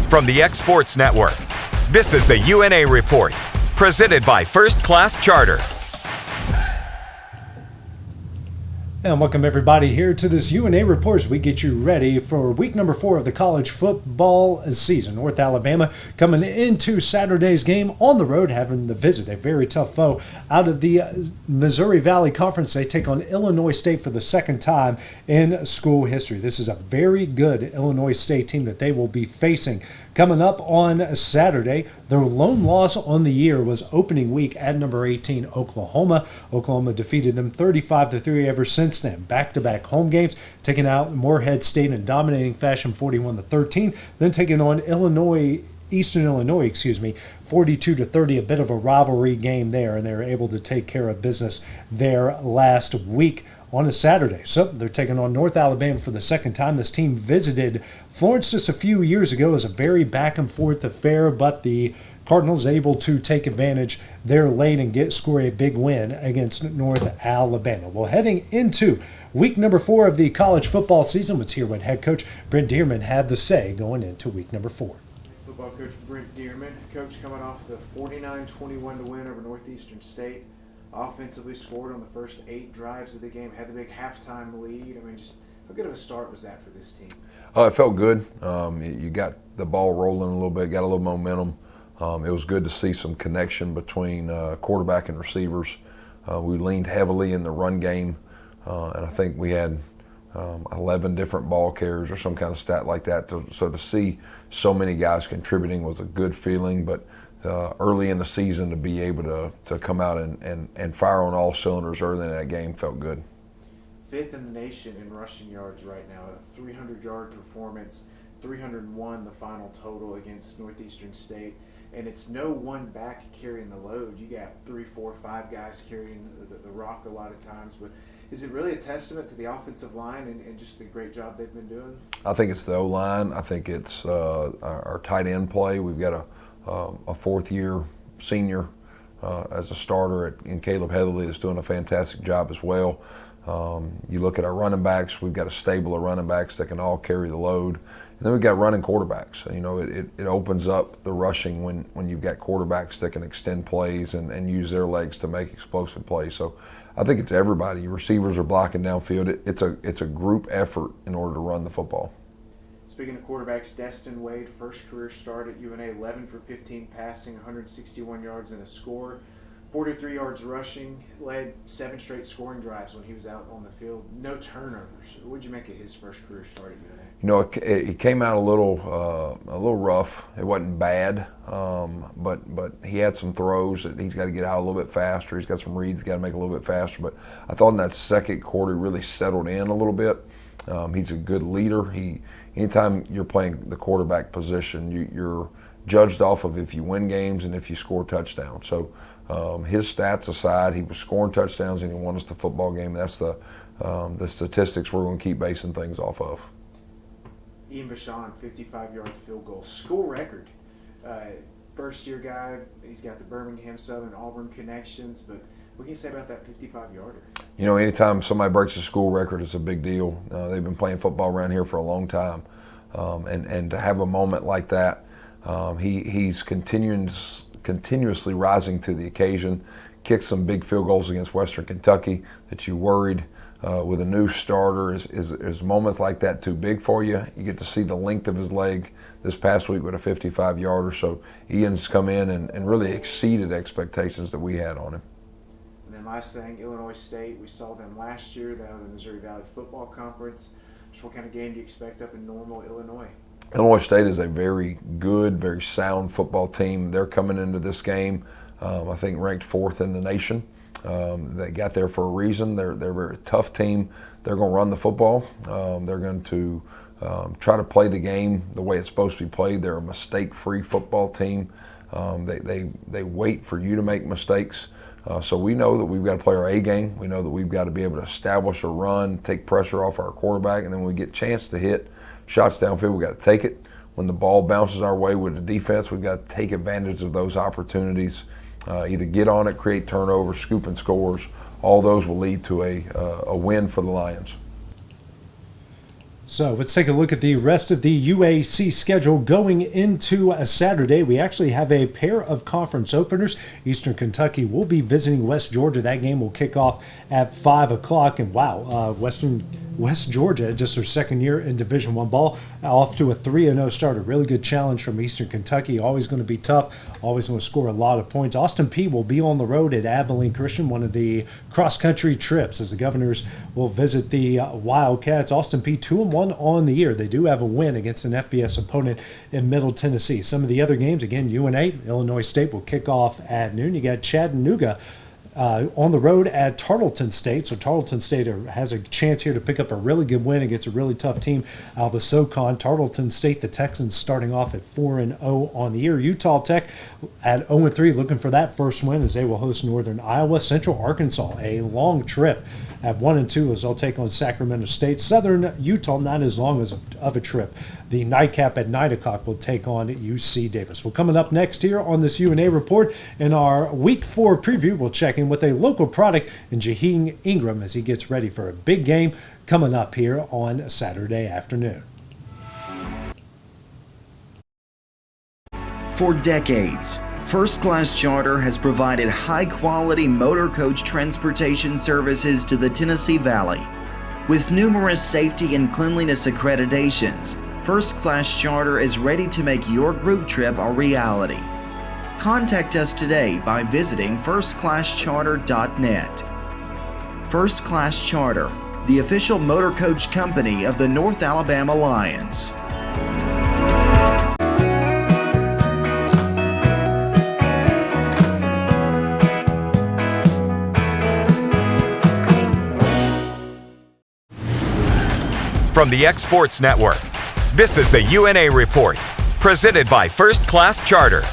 From the X Sports Network, this is the UNA Report, presented by First Class Charter. And welcome everybody here to this UNA Report as we get you ready for week number 4 of the college football season. North Alabama coming into Saturday's game on the road, having to visit a very tough foe out of the Missouri Valley Conference. They take on Illinois State for the second time in school history. This is a very good Illinois State team that they will be facing coming up on Saturday. Their lone loss on the year was opening week at number 18, Oklahoma. Oklahoma defeated them 35-3 ever since then. Back-to-back home games, taking out Morehead State in dominating fashion 41-13, then taking on Eastern Illinois, 42-30, a bit of a rivalry game there, and they were able to take care of business there last week on a Saturday. So they're taking on North Alabama for the second time. This team visited Florence just a few years ago. It was a very back-and-forth affair, but the Cardinals able to take advantage there late and score a big win against North Alabama. Well, heading into week number 4 of the college football season, let's hear what head coach Brent Dearman had to say going into week number 4. Football coach Brent Dearman, coach coming off the 49-21 win over Northeastern State. Offensively scored on the first 8 drives of the game, had the big halftime lead. I mean, just how good of a start was that for this team? It felt good. You got the ball rolling a little bit, got a little momentum. It was good to see some connection between quarterback and receivers. We leaned heavily in the run game, and I think we had 11 different ball carriers or some kind of stat like that. So to see so many guys contributing was a good feeling, but early in the season to be able to come out and fire on all cylinders early in that game felt good. 5th in the nation in rushing yards right now, a 300-yard performance, 301 the final total against Northeastern State. And it's no one back carrying the load. You got 3, 4, 5 guys carrying the rock a lot of times. But is it really a testament to the offensive line and just the great job they've been doing? I think it's the O-line. I think it's our tight end play. We've got a fourth-year senior as a starter in Caleb Heatherly that's doing a fantastic job as well. You look at our running backs, we've got a stable of running backs that can all carry the load. And then we've got running quarterbacks. You know, it opens up the rushing when you've got quarterbacks that can extend plays and use their legs to make explosive plays. So I think it's everybody. Receivers are blocking downfield. It's a group effort in order to run the football. Speaking of quarterbacks, Destin Wade, first career start at UNA, 11 for 15 passing, 161 yards and a score. 43 yards rushing, led 7 straight scoring drives when he was out on the field. No turnovers. What did you make of his first career start at UNA? You know, it came out a little rough. It wasn't bad, but he had some throws that he's got to get out a little bit faster. He's got some reads he's got to make a little bit faster. But I thought in that second quarter he really settled in a little bit. He's a good leader. Anytime you're playing the quarterback position, you're judged off of if you win games and if you score touchdowns. So his stats aside, he was scoring touchdowns and he won us the football game. That's the statistics we're going to keep basing things off of. Ian Vachon, 55-yard field goal, school record. First-year guy, he's got the Birmingham Southern Auburn connections, but what can you say about that 55-yarder? You know, anytime somebody breaks a school record, it's a big deal. They've been playing football around here for a long time, and to have a moment like that, he's continuously rising to the occasion. Kicked some big field goals against Western Kentucky that you worried. With a new starter, is moments like that too big for you? You get to see the length of his leg this past week with a 55-yarder. So Ian's come in and really exceeded expectations that we had on him. And then last thing, Illinois State, we saw them last year. They were the Missouri Valley Football Conference. Just what kind of game do you expect up in Normal, Illinois? Illinois State is a very good, very sound football team. They're coming into this game, I think, ranked 4th in the nation. They got there for a reason. They're a very tough team. They're going to run the football. They're going to try to play the game the way it's supposed to be played. They're a mistake-free football team. They wait for you to make mistakes. So we know that we've got to play our A game. We know that we've got to be able to establish a run, take pressure off our quarterback, and then when we get a chance to hit shots downfield, we've got to take it. When the ball bounces our way with the defense, we've got to take advantage of those opportunities. Either get on it, create turnovers, scoop and scores. All those will lead to a win for the Lions. So let's take a look at the rest of the UAC schedule going into a Saturday. We actually have a pair of conference openers. Eastern Kentucky will be visiting West Georgia. That game will kick off at 5 o'clock. And wow, West Georgia, just their second year in Division I ball, off to a 3-0 start. A really good challenge from Eastern Kentucky. Always going to be tough. Always going to score a lot of points. Austin Peay will be on the road at Abilene Christian, one of the cross-country trips, as the Governors will visit the Wildcats. Austin Peay 2-1 on the year. They do have a win against an FBS opponent in Middle Tennessee. Some of the other games, again, UNA, Illinois State will kick off at noon. You got Chattanooga on the road at Tarleton State. So Tarleton State has a chance here to pick up a really good win against a really tough team out of the SoCon. Tarleton State, the Texans, starting off at 4-0 on the year. Utah Tech at 0-3, looking for that first win as they will host Northern Iowa. Central Arkansas, a long trip at 1-2 as they'll take on Sacramento State. Southern Utah, not as long as of a trip. The nightcap at 9 o'clock will take on UC Davis. Well, coming up next here on this UNA Report, in our Week 4 preview, we'll check in with a local product in Jyheam Ingram as he gets ready for a big game coming up here on Saturday afternoon. For decades, First Class Charter has provided high-quality motor coach transportation services to the Tennessee Valley. With numerous safety and cleanliness accreditations, First Class Charter is ready to make your group trip a reality. Contact us today by visiting firstclasscharter.net. First Class Charter, the official motor coach company of the North Alabama Lions. From the X Sports Network, this is the UNA Report, presented by First Class Charter.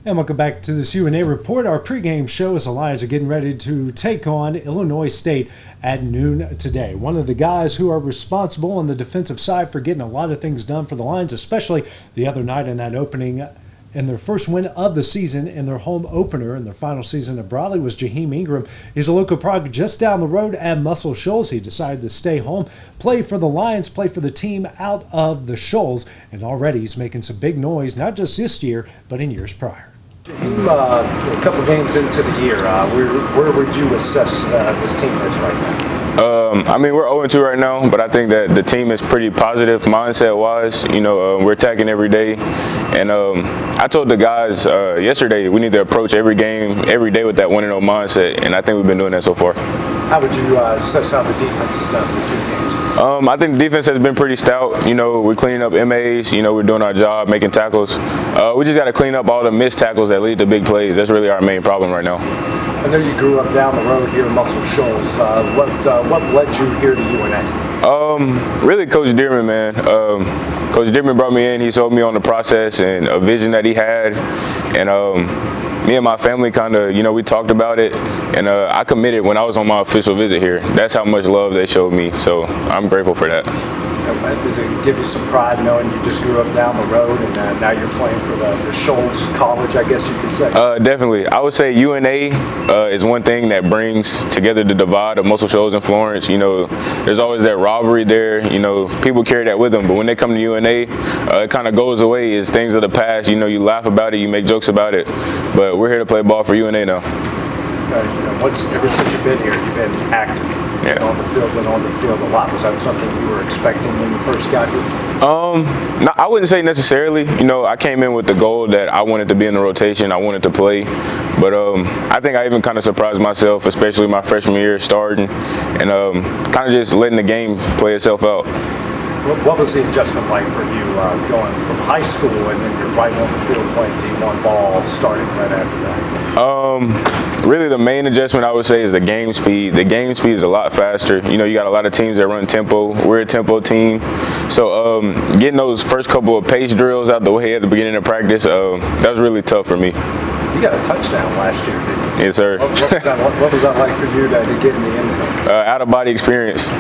And welcome back to this UNA Report. Our pregame show as the Lions are getting ready to take on Illinois State at noon today. One of the guys who are responsible on the defensive side for getting a lot of things done for the Lions, especially the other night in that opening and their first win of the season in their home opener in their final season at Bradley, was Jyheam Ingram. He's a local product just down the road at Muscle Shoals. He decided to stay home, play for the Lions, play for the team out of the Shoals, and already he's making some big noise, not just this year, but in years prior. Jyheam, a couple games into the year, where would you assess this team is right now? I mean, we're 0-2 right now, but I think that the team is pretty positive mindset-wise. You know, we're attacking every day. And I told the guys yesterday we need to approach every game, every day with that 1-0 mindset, and I think we've been doing that so far. How would you assess how the defense has done through 2 games? I think the defense has been pretty stout. You know, we're cleaning up MAs. You know, we're doing our job, making tackles. We just got to clean up all the missed tackles that lead to big plays. That's really our main problem right now. I know you grew up down the road here in Muscle Shoals. What led you here to UNA? Really Coach Dearman, man. Coach Dearman brought me in. He sold me on the process and a vision that he had. And me and my family kind of, you know, we talked about it. And I committed when I was on my official visit here. That's how much love they showed me. So I'm grateful for that. Does it give you some pride knowing you just grew up down the road and now you're playing for the Shoals College, I guess you could say? Definitely. I would say UNA is one thing that brings together the divide of Muscle Shoals and Florence. You know, there's always that rivalry there. You know, people carry that with them. But when they come to UNA, it kind of goes away. It's things of the past. You know, you laugh about it, you make jokes about it. But we're here to play ball for UNA now. Ever since you've been here, you've been active. Yeah. On the field a lot. Was that something you were expecting when you first got here? No, I wouldn't say necessarily. You know, I came in with the goal that I wanted to be in the rotation. I wanted to play. But I think I even kind of surprised myself, especially my freshman year starting, and kind of just letting the game play itself out. What was the adjustment like for you going from high school and then you're right on the field playing D1 ball starting right after that? Really the main adjustment I would say is the game speed. The game speed is a lot faster. You know, you got a lot of teams that run tempo. We're a tempo team. So getting those first couple of pace drills out the way at the beginning of practice, that was really tough for me. You got a touchdown last year, didn't you? Yes, sir. What was that like for you to get in the end zone? Out-of-body experience.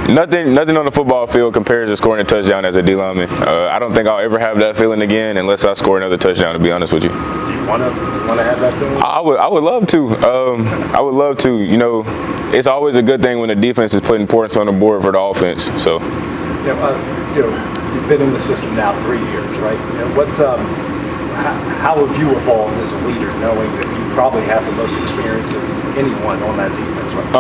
Nothing on the football field compares to scoring a touchdown as a D lineman. I don't think I'll ever have that feeling again unless I score another touchdown, to be honest with you. Do you want to have that feeling? I would love to. I would love to. You know, it's always a good thing when the defense is putting points on the board for the offense. So, you've been in the system now 3 years, right? How have you evolved as a leader, knowing that you probably have the most experience of anyone on that defense, right?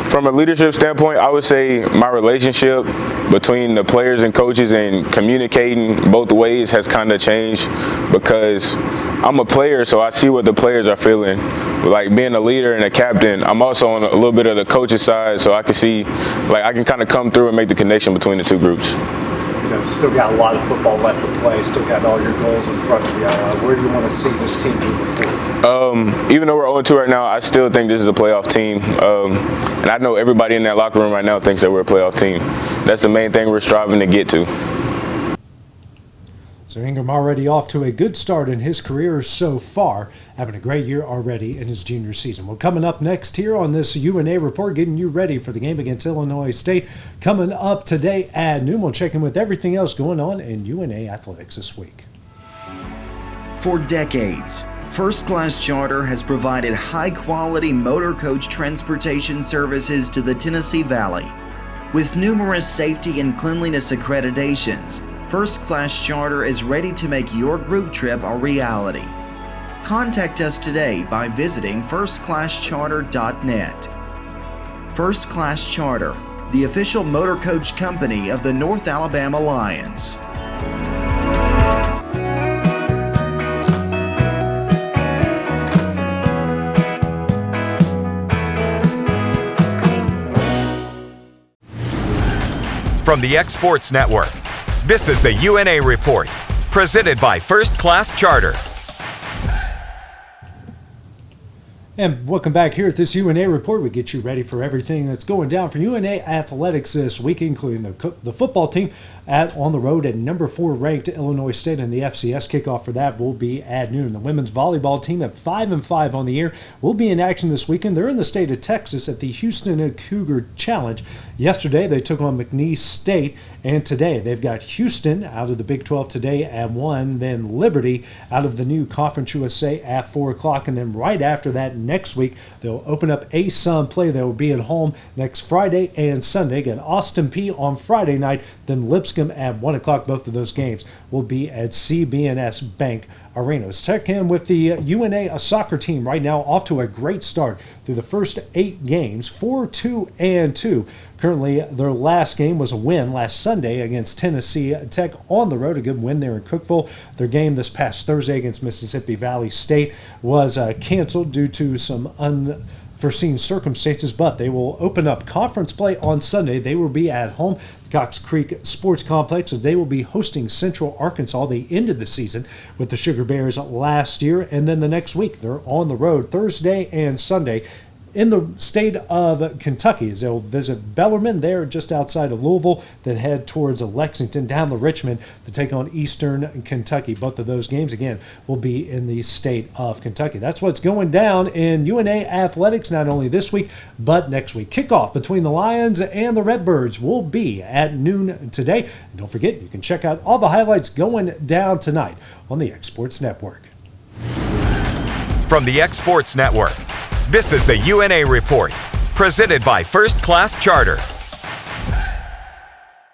From a leadership standpoint, I would say my relationship between the players and coaches and communicating both ways has kind of changed, because I'm a player, so I see what the players are feeling. Like being a leader and a captain, I'm also on a little bit of the coach's side, so I can see, like, I can kind of come through and make the connection between the two groups. Still got a lot of football left to play, still got all your goals in front of you. Where do you want to see this team moving forward? Even though we're 0-2 right now, I still think this is a playoff team. And I know everybody in that locker room right now thinks that we're a playoff team. That's the main thing we're striving to get to. So Ingram already off to a good start in his career so far, having a great year already in his junior season. Well, coming up next here on this UNA Report, getting you ready for the game against Illinois State. Coming up today at noon, we'll check in with everything else going on in UNA athletics this week. For decades, First Class Charter has provided high-quality motor coach transportation services to the Tennessee Valley. With numerous safety and cleanliness accreditations, First Class Charter is ready to make your group trip a reality. Contact us today by visiting firstclasscharter.net. First Class Charter, the official motor coach company of the North Alabama Lions. From the X Sports Network, this is the UNA Report, presented by First Class Charter. And welcome back here at this UNA Report. We get you ready for everything that's going down for UNA athletics this week, including the football team on the road at number 4 ranked Illinois State, and the FCS kickoff for that will be at noon. The women's volleyball team at 5-5 on the year will be in action this weekend. They're in the state of Texas at the Houston Cougar Challenge. Yesterday they took on McNeese State, and today they've got Houston out of the Big 12 today at 1, then Liberty out of the new Conference USA at 4 o'clock, and then right after that next week they'll open up ASUN play. They will be at home next Friday and Sunday. Got Austin Peay on Friday night, then Lipscomb at 1 o'clock. Both of those games will be at CB&S Bank Arena. Let's check in with the UNA soccer team right now, off to a great start through the first 8 games, 4-2-2. Currently, their last game was a win last Sunday against Tennessee Tech on the road, a good win there in Cookeville. Their game this past Thursday against Mississippi Valley State was canceled due to some unforeseen circumstances, but they will open up conference play on Sunday. They will be at home, Cox Creek Sports Complex, as they will be hosting Central Arkansas. They ended the season with the Sugar Bears last year, and then the next week they're on the road Thursday and Sunday in the state of Kentucky, as they'll visit Bellarmine there just outside of Louisville, then head towards Lexington down to Richmond to take on Eastern Kentucky. Both of those games, again, will be in the state of Kentucky. That's what's going down in UNA athletics, not only this week, but next week. Kickoff between the Lions and the Redbirds will be at noon today. And don't forget, you can check out all the highlights going down tonight on the X Sports Network. From the X Sports Network, this is the UNA Report, presented by First Class Charter.